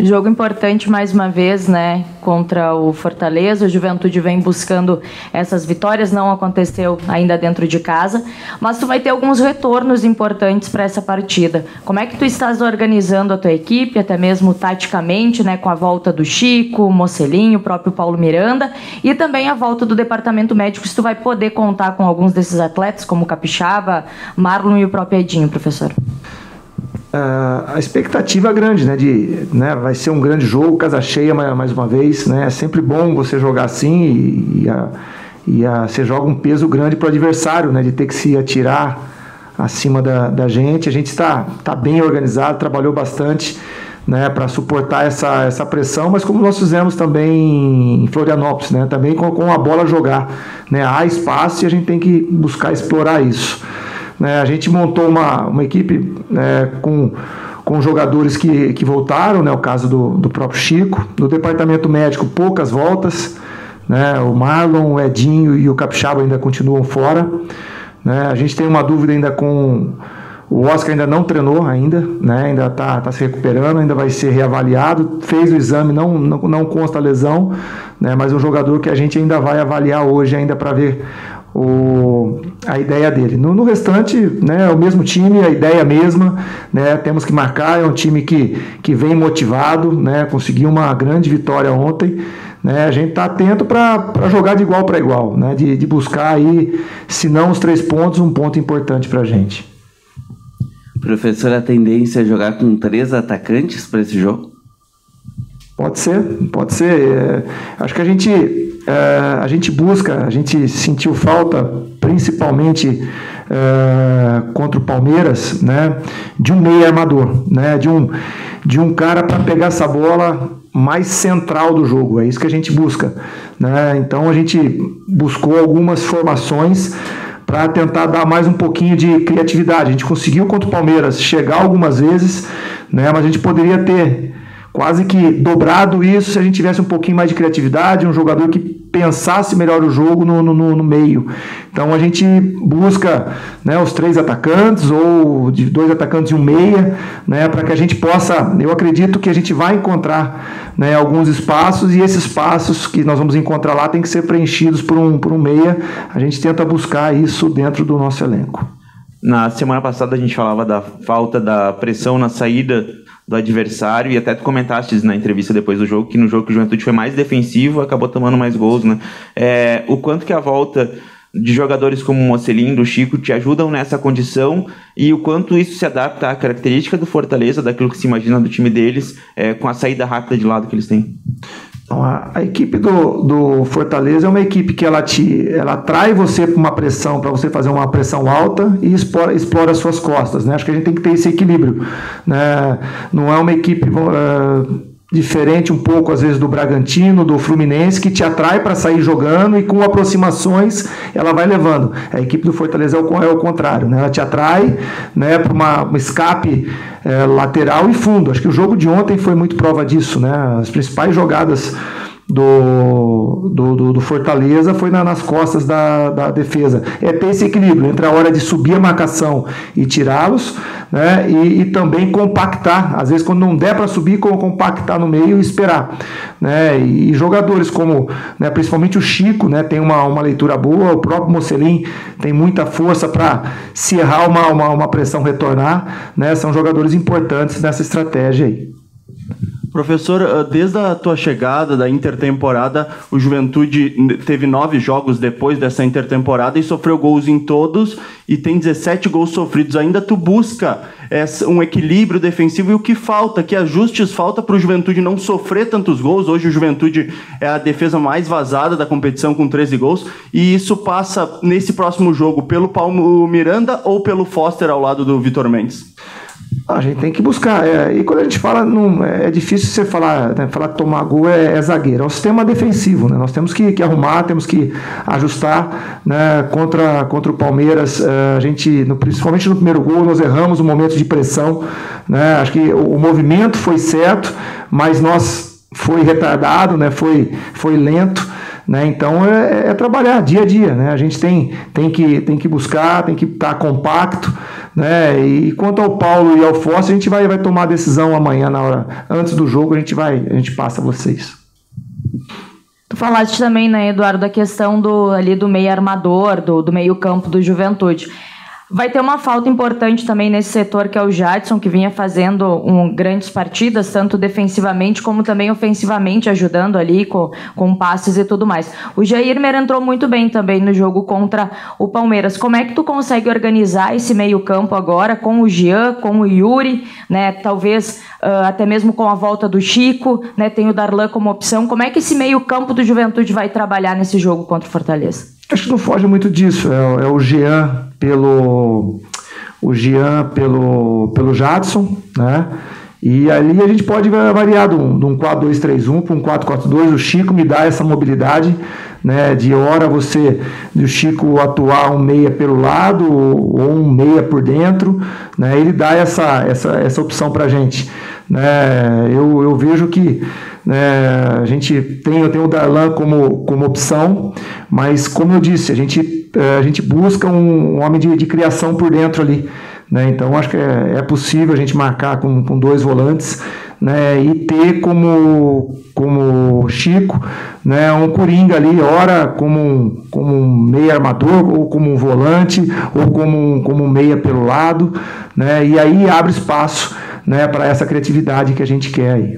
Jogo importante mais uma vez, né, contra o Fortaleza. O Juventude vem buscando essas vitórias, não aconteceu ainda dentro de casa, mas tu vai ter alguns retornos importantes para essa partida. Como é que tu estás organizando a tua equipe, até mesmo taticamente, né, com a volta do Chico, Mocelinho, o próprio Paulo Miranda, e também a volta do departamento médico, se tu vai poder contar com alguns desses atletas, como o Capixaba, Marlon e o próprio Edinho, professor? A expectativa é grande, né, vai ser um grande jogo, casa cheia mais uma vez, né, é sempre bom você jogar assim você joga um peso grande para o adversário, né, de ter que se atirar acima da gente. A gente está bem organizado, trabalhou bastante, né, para suportar essa pressão, mas como nós fizemos também em Florianópolis, né, também com a bola jogar, né, há espaço e a gente tem que buscar explorar isso. A gente montou uma equipe, né, com jogadores que voltaram, né, o caso do próprio Chico. No departamento médico, poucas voltas, né, o Marlon, o Edinho e o Capixaba ainda continuam fora, né. A gente tem uma dúvida ainda com o Oscar, ainda não treinou ainda, né, ainda está se recuperando, ainda vai ser reavaliado, fez o exame, não consta a lesão, né, mas é um jogador que a gente ainda vai avaliar hoje ainda para ver a ideia dele. No restante, né, é o mesmo time, a ideia é a mesma, né, temos que marcar, é um time que vem motivado, né, conseguiu uma grande vitória ontem, né, a gente está atento para jogar de igual para igual, né, de buscar aí, se não os 3 pontos, um ponto importante para a gente. Professor, a tendência é jogar com 3 atacantes para esse jogo? Pode ser. Acho que a gente busca, a gente sentiu falta, principalmente contra o Palmeiras, né, de um meio armador, né, de um cara para pegar essa bola mais central do jogo. É isso que a gente busca, né? Então a gente buscou algumas formações para tentar dar mais um pouquinho de criatividade. A gente conseguiu contra o Palmeiras chegar algumas vezes, né, mas a gente poderia ter quase que dobrado isso se a gente tivesse um pouquinho mais de criatividade, um jogador que pensasse melhor o jogo no meio. Então a gente busca, né, os 3 atacantes, ou de 2 atacantes e um meia, né, para que a gente possa, eu acredito que a gente vai encontrar, né, alguns espaços, e esses espaços que nós vamos encontrar lá tem que ser preenchidos por um meia. A gente tenta buscar isso dentro do nosso elenco. Na semana passada a gente falava da falta da pressão na saída do adversário, e até tu comentaste na entrevista depois do jogo que no jogo que o Juventude foi mais defensivo, acabou tomando mais gols, né? O quanto que a volta de jogadores como o Mocelinho, do Chico, te ajudam nessa condição, e o quanto isso se adapta à característica do Fortaleza, daquilo que se imagina do time deles, com a saída rápida de lado que eles têm? Então, a equipe do Fortaleza é uma equipe que ela atrai você para uma pressão, para você fazer uma pressão alta, e explora as suas costas, né? Acho que a gente tem que ter esse equilíbrio, né? Não é uma equipe diferente um pouco, às vezes, do Bragantino, do Fluminense, que te atrai para sair jogando, e com aproximações ela vai levando. A equipe do Fortaleza é o contrário, né? Ela te atrai, né, para uma escape lateral e fundo. Acho que o jogo de ontem foi muito prova disso, né? As principais jogadas do Fortaleza foi nas costas da defesa. É ter esse equilíbrio entre a hora de subir a marcação e tirá-los, né, e também compactar. Às vezes, quando não der para subir, compactar no meio e esperar, né? E jogadores como, né, principalmente o Chico, né, tem uma leitura boa, o próprio Mocelinho tem muita força para, se errar uma pressão, retornar, né? São jogadores importantes nessa estratégia aí. Professor, desde a tua chegada da intertemporada, o Juventude teve 9 jogos depois dessa intertemporada e sofreu gols em todos, e tem 17 gols sofridos. Ainda tu busca um equilíbrio defensivo, e o que falta, que ajustes falta para o Juventude não sofrer tantos gols? Hoje o Juventude é a defesa mais vazada da competição, com 13 gols, e isso passa nesse próximo jogo pelo Paulo Miranda ou pelo Foster ao lado do Vitor Mendes? A gente tem que buscar, e quando a gente fala, é difícil você falar, né, falar que tomar gol é zagueiro, é um sistema defensivo, né? Nós temos que arrumar, temos que ajustar, né? Contra o Palmeiras, a gente, principalmente no primeiro gol, nós erramos o momento de pressão, né? Acho que o movimento foi certo, mas foi retardado, né? Foi lento, né? Então é trabalhar dia a dia, né? A gente tem que buscar, tem que estar compacto, né? E quanto ao Paulo e ao Fosse, a gente vai tomar a decisão amanhã, antes do jogo, a gente passa a vocês. Tu falaste também, né, Eduardo, da questão do meio armador, do meio campo do Juventude. Vai ter uma falta importante também nesse setor, que é o Jadson, que vinha fazendo grandes partidas, tanto defensivamente como também ofensivamente, ajudando ali com passes e tudo mais. O Jairmer entrou muito bem também no jogo contra o Palmeiras. Como é que tu consegue organizar esse meio campo agora com o Jean, com o Yuri, né? Talvez até mesmo com a volta do Chico, né? Tem o Darlan como opção. Como é que esse meio campo do Juventude vai trabalhar nesse jogo contra o Fortaleza? Acho que não foge muito disso. É o Jean pelo Jadson, né? E ali a gente pode variar de um 4-2-3-1 para um 4-4-2. O Chico me dá essa mobilidade, né? De hora do Chico atuar um meia pelo lado ou um meia por dentro, né? Ele dá essa opção para a gente, né? Eu vejo que, né, a gente tem o Darlan como opção, mas como eu disse, a gente busca um homem de criação por dentro ali, né? Então acho que é possível a gente marcar com 2 volantes, né, e ter como Chico, né, um coringa ali, ora como um meia armador, ou como um volante, ou como um meia pelo lado, né, e aí abre espaço, né, para essa criatividade que a gente quer aí.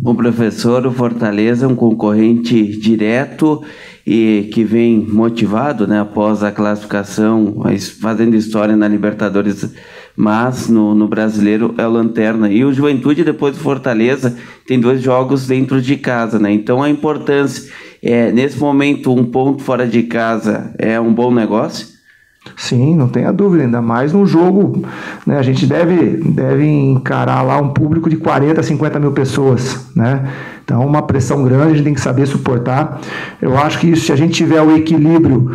O professor, o Fortaleza é um concorrente direto e que vem motivado, né, após a classificação, fazendo história na Libertadores, mas no Brasileiro é o lanterna. E o Juventude, depois do Fortaleza, tem 2 jogos dentro de casa, né? Então a importância, nesse momento, um ponto fora de casa é um bom negócio? Sim, não tenha dúvida, ainda mais no jogo, né? A gente deve encarar lá um público de 40, 50 mil pessoas, né? Então, uma pressão grande, a gente tem que saber suportar. Eu acho que se a gente tiver o equilíbrio,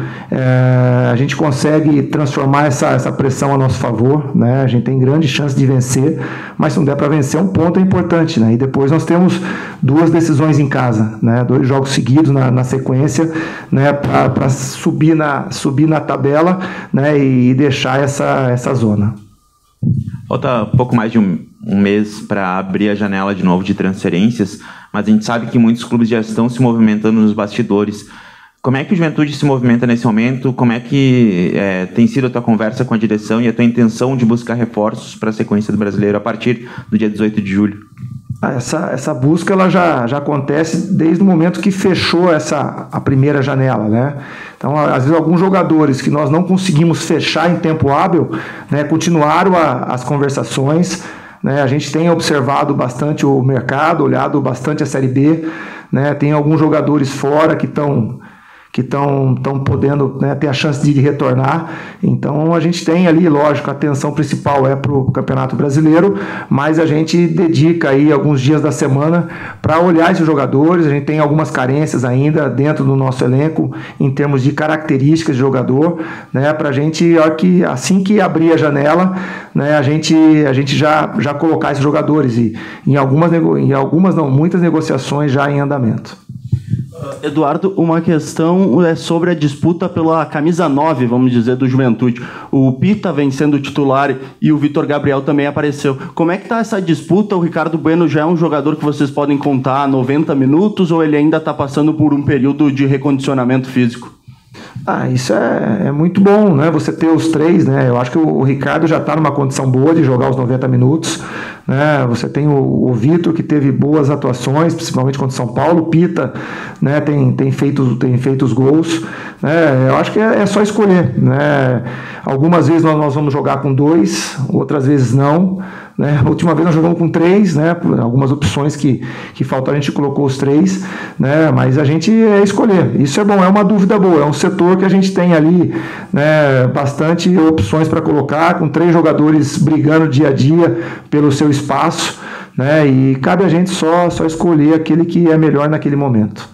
a gente consegue transformar essa pressão a nosso favor, né? A gente tem grande chance de vencer, mas se não der para vencer, um ponto é importante, né? E depois nós temos 2 decisões em casa, né? 2 jogos seguidos na sequência, né? Para subir na tabela, né? E deixar essa zona. Falta pouco mais de um mês para abrir a janela de novo de transferências, mas a gente sabe que muitos clubes já estão se movimentando nos bastidores. Como é que o Juventude se movimenta nesse momento? Como é que tem sido a tua conversa com a direção e a tua intenção de buscar reforços para a sequência do Brasileiro a partir do dia 18 de julho? Essa busca ela já acontece desde o momento que fechou a primeira janela, né? Então, às vezes, alguns jogadores que nós não conseguimos fechar em tempo hábil, né, continuaram as conversações, né? A gente tem observado bastante o mercado, olhado bastante a Série B, né? Tem alguns jogadores fora que estão podendo, né, ter a chance de retornar. Então a gente tem ali, lógico, a atenção principal é para o Campeonato Brasileiro, mas a gente dedica aí alguns dias da semana para olhar esses jogadores. A gente tem algumas carências ainda dentro do nosso elenco em termos de características de jogador, né, para a gente, assim que abrir a janela, né, a gente já colocar esses jogadores, e muitas negociações já em andamento. Eduardo, uma questão é sobre a disputa pela camisa 9, vamos dizer, do Juventude. O Pita vem sendo titular e o Vitor Gabriel também apareceu. Como é que está essa disputa? O Ricardo Bueno já é um jogador que vocês podem contar 90 minutos ou ele ainda está passando por um período de recondicionamento físico? Isso é muito bom, né? Você ter os 3, né? Eu acho que o Ricardo já está numa condição boa de jogar os 90 minutos, né? Você tem o Vitor, que teve boas atuações, principalmente contra o São Paulo. O Pita, né, tem feito os gols, né? Eu acho que é só escolher, né? Algumas vezes nós vamos jogar com 2, outras vezes não, né? A última vez nós jogamos com 3, né? Por algumas opções que faltou, a gente colocou os 3, né? Mas a gente escolher. Isso é bom, é uma dúvida boa, é um setor que a gente tem ali, né, bastante opções para colocar, com 3 jogadores brigando dia a dia pelo seu espaço, né? E cabe a gente só escolher aquele que é melhor naquele momento.